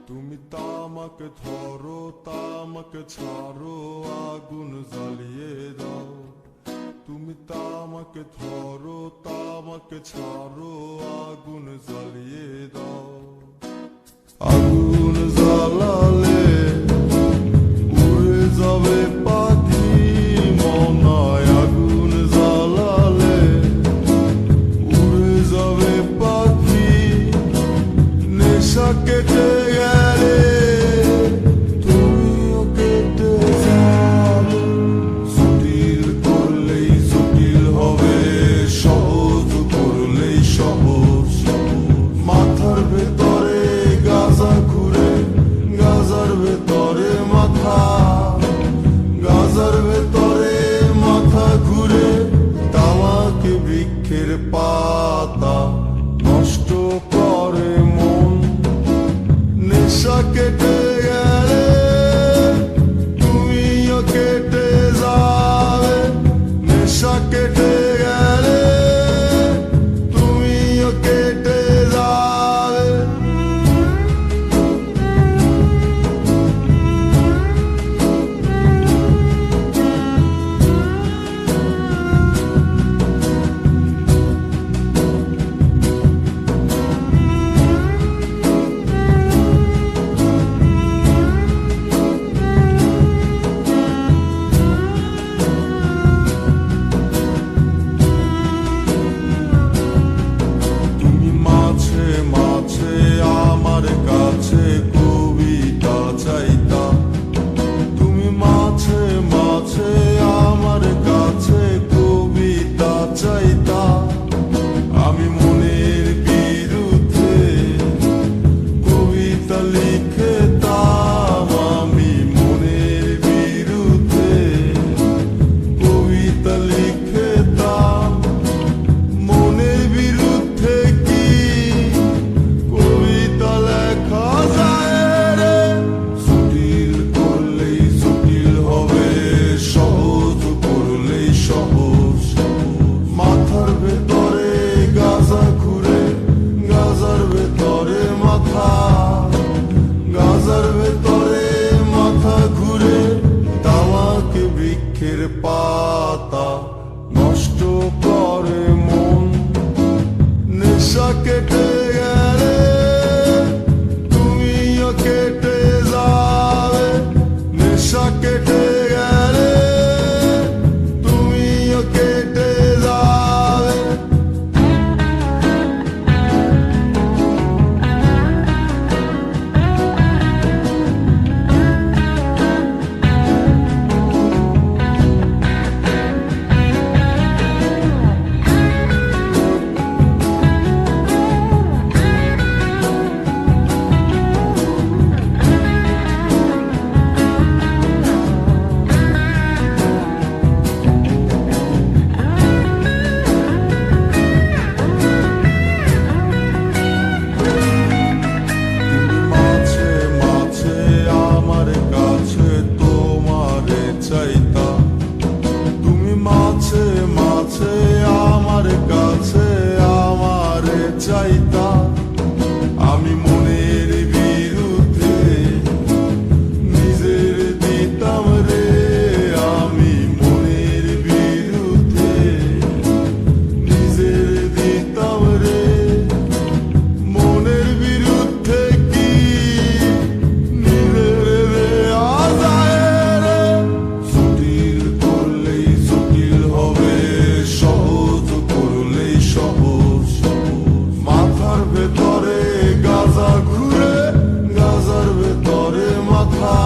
তুমি তামাক ধরো তামাক ছাড়ো আগুন জ্বালিয়ে দাও। তুমি তামাক ধরো তামাক ছাড়ো আগুন জ্বালিয়ে দাও। আগুন জ্বালালে উড়ে যাবে পাখি মনায়। আগুন জ্বালালে উড়ে যাবে পাখি। নেশা কেটে গেলে তুমিও কেটে যাবে। জটিল করলেই জটিল হবে, সহজ করলেই সহজ। মাথার ভেতরে গাজা ঘুরে, গাজার ভেতরে মাথা, গাজার ভেতরে মাথা ঘুরে। তামাক বৃক্ষের পাতা নষ্ট করে মন। নেশা কেটে গেলে তুমিও কেটে যাবে। নেশা কেটে গেলে তুমিও কেটে যাবে। মাঝে আমার কাছে কবিতা চাইতা। তুমি মাঝে মাঝে আমার কাছে কবিতা চাইতা। আমি মনের বিরুদ্ধে কবিতা লিখতাম। আমি মনের বিরুদ্ধে কবিতা লিখতাম। মনের বিরুদ্ধে কি কবিতা লেখা যায় রে? জটিল করলেই জটিল হবে, সহজ করলেই সহজ। মাথার ভেতরে গাজা ঘুরে, গাজার ভেতরে মাথা, গাজার ভেতরে মাথা ঘুরে। তামাক বৃক্ষের পাতা নষ্ট করে মন। নেশা কেটে গেলে তুমিও কেটে যাবে। নেশা কেটে গেলে তুমিও কেটে যাবে। তুমি মাঝে মাঝে আমার কাছে আমারে চাইতা। আমি মনের বিরুদ্ধে নিজের দিতাম রে। আমি মনের বিরুদ্ধে নিজের দিতাম রে। মনের বিরুদ্ধে কি নিজের দেয়া যায় রে? জটিল করলেই জটিল হবে, সহজ করলেই সহজ। মাথার ভেতরে গাজা ঘুরে, গাজার ভেতরে মাথা।